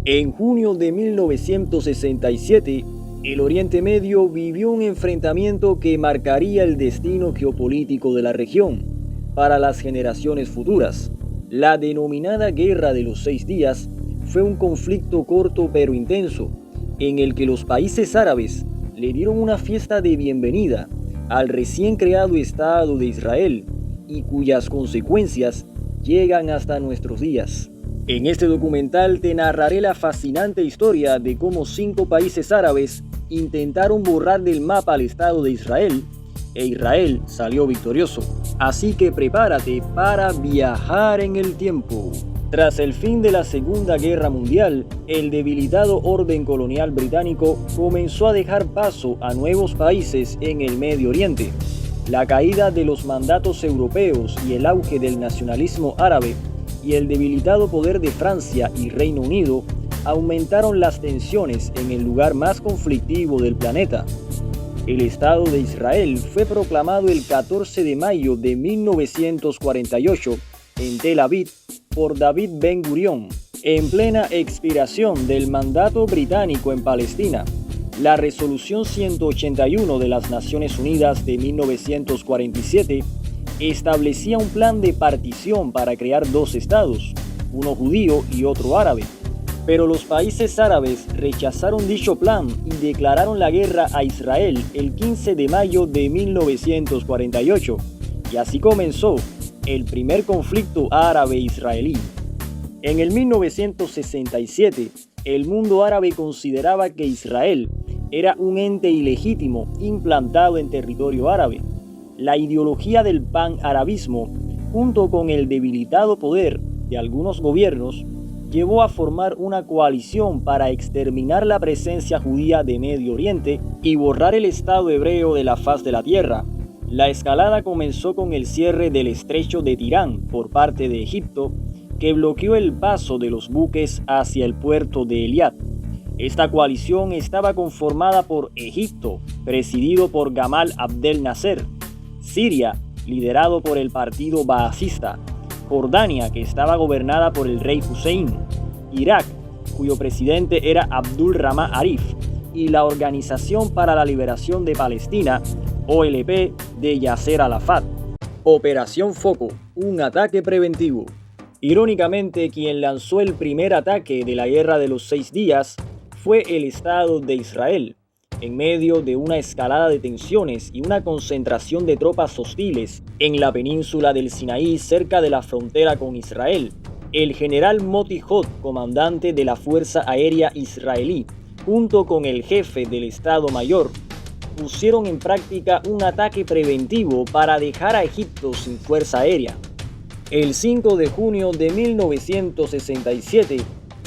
En junio de 1967, el Oriente Medio vivió un enfrentamiento que marcaría el destino geopolítico de la región para las generaciones futuras. La denominada Guerra de los 6 Días fue un conflicto corto pero intenso, en el que los países árabes le dieron una fiesta de bienvenida al recién creado Estado de Israel y cuyas consecuencias llegan hasta nuestros días. En este documental te narraré la fascinante historia de cómo 5 países árabes intentaron borrar del mapa al Estado de Israel e Israel salió victorioso. Así que prepárate para viajar en el tiempo. Tras el fin de la Segunda Guerra Mundial, el debilitado orden colonial británico comenzó a dejar paso a nuevos países en el Medio Oriente. La caída de los mandatos europeos y el auge del nacionalismo árabe y el debilitado poder de Francia y Reino Unido aumentaron las tensiones en el lugar más conflictivo del planeta. El Estado de Israel fue proclamado el 14 de mayo de 1948 en Tel Aviv por David Ben Gurión, en plena expiración del mandato británico en Palestina. La Resolución 181 de las Naciones Unidas de 1947 establecía un plan de partición para crear 2 estados, uno judío y otro árabe. Pero los países árabes rechazaron dicho plan y declararon la guerra a Israel el 15 de mayo de 1948, y así comenzó el primer conflicto árabe-israelí. En el 1967, el mundo árabe consideraba que Israel era un ente ilegítimo implantado en territorio árabe. La ideología del panarabismo, junto con el debilitado poder de algunos gobiernos, llevó a formar una coalición para exterminar la presencia judía de Medio Oriente y borrar el Estado hebreo de la faz de la tierra. La escalada comenzó con el cierre del estrecho de Tirán por parte de Egipto, que bloqueó el paso de los buques hacia el puerto de Eliad. Esta coalición estaba conformada por Egipto, presidido por Gamal Abdel Nasser; Siria, liderado por el partido Baasista; Jordania, que estaba gobernada por el rey Hussein; Irak, cuyo presidente era Abdul Rahman Arif; y la Organización para la Liberación de Palestina, OLP, de Yasser Arafat. Operación Foco, un ataque preventivo. Irónicamente, quien lanzó el primer ataque de la Guerra de los 6 Días fue el Estado de Israel. En medio de una escalada de tensiones y una concentración de tropas hostiles en la península del Sinaí cerca de la frontera con Israel, el general Moti Hod, comandante de la Fuerza Aérea Israelí, junto con el jefe del Estado Mayor, pusieron en práctica un ataque preventivo para dejar a Egipto sin fuerza aérea. El 5 de junio de 1967,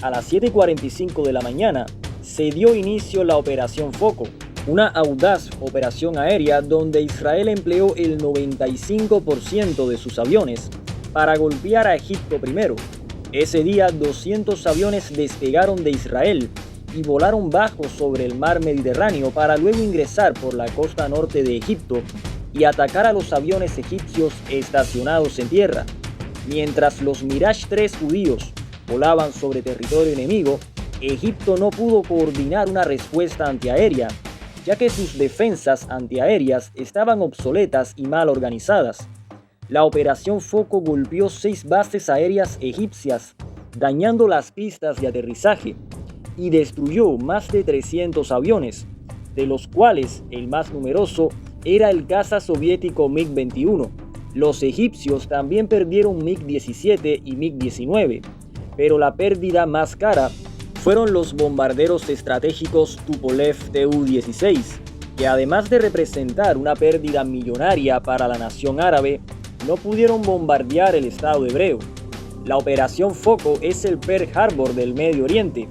a las 7:45 de la mañana, se dio inicio la Operación Foco, una audaz operación aérea donde Israel empleó el 95% de sus aviones para golpear a Egipto primero. Ese día 200 aviones despegaron de Israel y volaron bajo sobre el mar Mediterráneo para luego ingresar por la costa norte de Egipto y atacar a los aviones egipcios estacionados en tierra. Mientras los Mirage 3 judíos volaban sobre territorio enemigo, Egipto no pudo coordinar una respuesta antiaérea, ya que sus defensas antiaéreas estaban obsoletas y mal organizadas. La Operación Foco golpeó 6 bases aéreas egipcias, dañando las pistas de aterrizaje, y destruyó más de 300 aviones, de los cuales el más numeroso era el caza soviético MiG-21. Los egipcios también perdieron MiG-17 y MiG-19, pero la pérdida más cara fueron los bombarderos estratégicos Tupolev Tu-16, que además de representar una pérdida millonaria para la nación árabe, no pudieron bombardear el Estado hebreo. La Operación Foco es el Pearl Harbor del Medio Oriente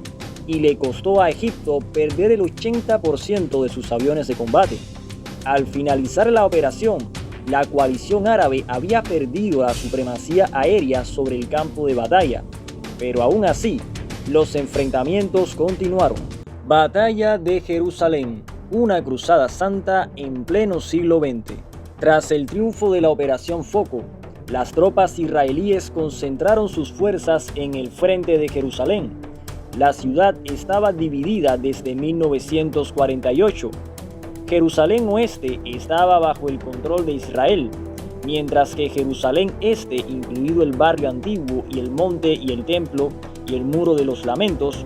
y le costó a Egipto perder el 80% de sus aviones de combate. Al finalizar la operación, la coalición árabe había perdido la supremacía aérea sobre el campo de batalla, pero aún así, los enfrentamientos continuaron. Batalla de Jerusalén, una cruzada santa en pleno siglo XX. Tras el triunfo de la Operación Foco, las tropas israelíes concentraron sus fuerzas en el frente de Jerusalén. La ciudad estaba dividida desde 1948. Jerusalén Oeste estaba bajo el control de Israel, mientras que Jerusalén Este, incluido el barrio antiguo y el monte y el templo y el muro de los lamentos,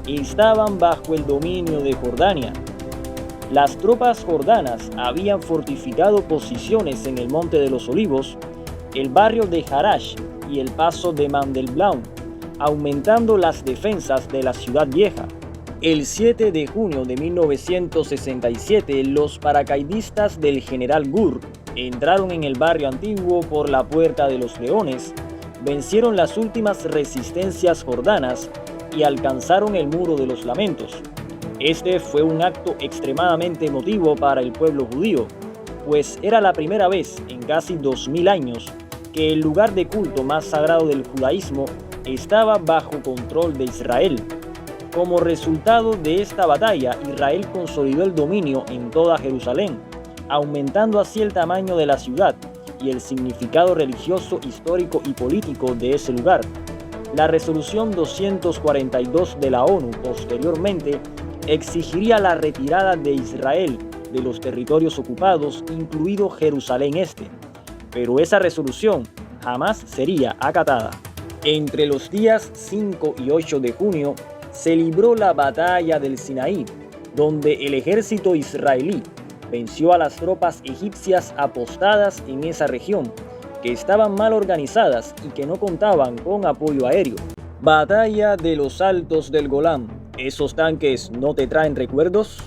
estaban bajo el dominio de Jordania. Las tropas jordanas habían fortificado posiciones en el Monte de los Olivos, el barrio de Jarash y el paso de Mandelbaum, aumentando las defensas de la ciudad vieja. El 7 de junio de 1967, los paracaidistas del general Gur entraron en el barrio antiguo por la Puerta de los Leones, vencieron las últimas resistencias jordanas y alcanzaron el Muro de los Lamentos. Este fue un acto extremadamente emotivo para el pueblo judío, pues era la primera vez en casi 2000 años que el lugar de culto más sagrado del judaísmo estaba bajo control de Israel. Como resultado de esta batalla, Israel consolidó el dominio en toda Jerusalén, aumentando así el tamaño de la ciudad y el significado religioso, histórico y político de ese lugar. La resolución 242 de la ONU posteriormente exigiría la retirada de Israel de los territorios ocupados, incluido Jerusalén Este, pero esa resolución jamás sería acatada. Entre los días 5 y 8 de junio se libró la batalla del Sinaí, donde el ejército israelí venció a las tropas egipcias apostadas en esa región, que estaban mal organizadas y que no contaban con apoyo aéreo. Batalla de los Altos del Golán. ¿Esos tanques no te traen recuerdos?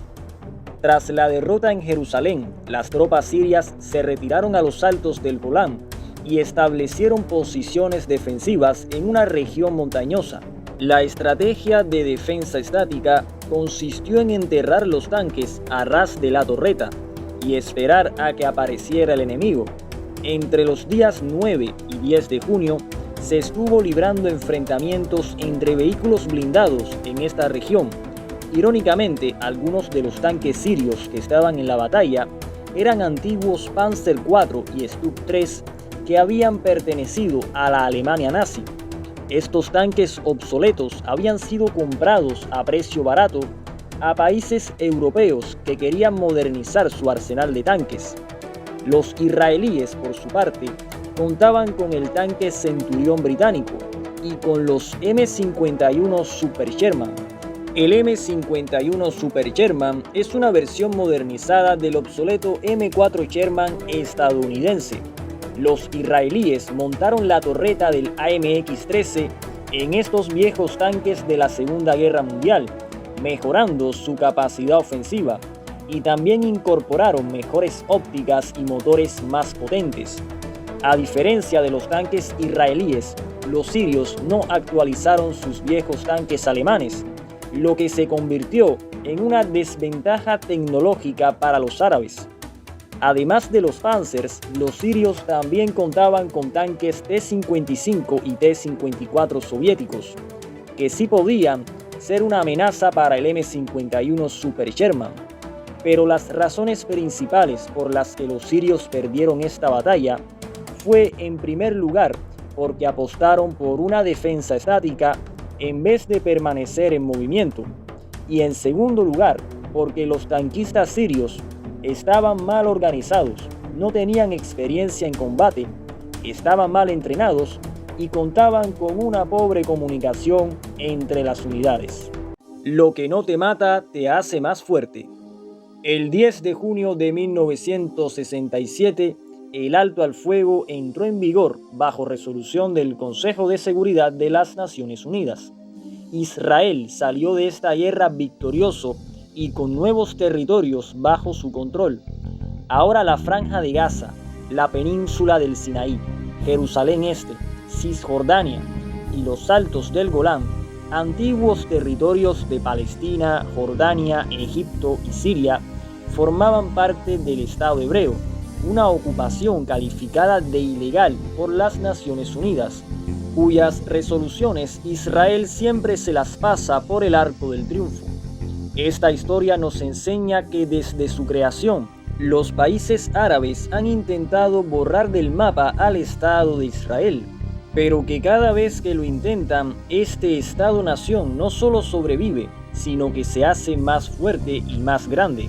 Tras la derrota en Jerusalén, las tropas sirias se retiraron a los Altos del Golán y establecieron posiciones defensivas en una región montañosa. La estrategia de defensa estática consistió en enterrar los tanques a ras de la torreta y esperar a que apareciera el enemigo. Entre los días 9 y 10 de junio se estuvo librando enfrentamientos entre vehículos blindados en esta región. Irónicamente, algunos de los tanques sirios que estaban en la batalla eran antiguos Panzer IV y Stuka 3 que habían pertenecido a la Alemania nazi. Estos tanques obsoletos habían sido comprados a precio barato a países europeos que querían modernizar su arsenal de tanques. Los israelíes, por su parte, contaban con el tanque Centurión británico y con los M51 Super Sherman. El M51 Super Sherman es una versión modernizada del obsoleto M4 Sherman estadounidense. Los israelíes montaron la torreta del AMX-13 en estos viejos tanques de la Segunda Guerra Mundial, mejorando su capacidad ofensiva, y también incorporaron mejores ópticas y motores más potentes. A diferencia de los tanques israelíes, los sirios no actualizaron sus viejos tanques alemanes, lo que se convirtió en una desventaja tecnológica para los árabes. Además de los Panzers, los sirios también contaban con tanques T-55 y T-54 soviéticos, que sí podían ser una amenaza para el M51 Super Sherman. Pero las razones principales por las que los sirios perdieron esta batalla fue, en primer lugar, porque apostaron por una defensa estática en vez de permanecer en movimiento, y en segundo lugar, porque los tanquistas sirios estaban mal organizados, no tenían experiencia en combate, estaban mal entrenados y contaban con una pobre comunicación entre las unidades. Lo que no te mata te hace más fuerte. El 10 de junio de 1967, el alto al fuego entró en vigor bajo resolución del Consejo de Seguridad de las Naciones Unidas. Israel salió de esta guerra victorioso y con nuevos territorios bajo su control. Ahora la Franja de Gaza, la península del Sinaí, Jerusalén Este, Cisjordania y los Altos del Golán, antiguos territorios de Palestina, Jordania, Egipto y Siria, formaban parte del Estado hebreo, una ocupación calificada de ilegal por las Naciones Unidas, cuyas resoluciones Israel siempre se las pasa por el arco del triunfo. Esta historia nos enseña que desde su creación, los países árabes han intentado borrar del mapa al Estado de Israel, pero que cada vez que lo intentan, este Estado-nación no solo sobrevive, sino que se hace más fuerte y más grande.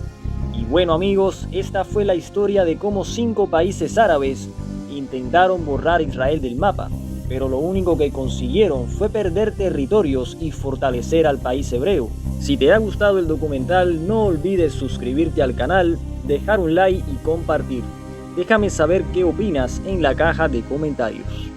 Y bueno amigos, esta fue la historia de cómo 5 países árabes intentaron borrar a Israel del mapa, pero lo único que consiguieron fue perder territorios y fortalecer al país hebreo. Si te ha gustado el documental, no olvides suscribirte al canal, dejar un like y compartir. Déjame saber qué opinas en la caja de comentarios.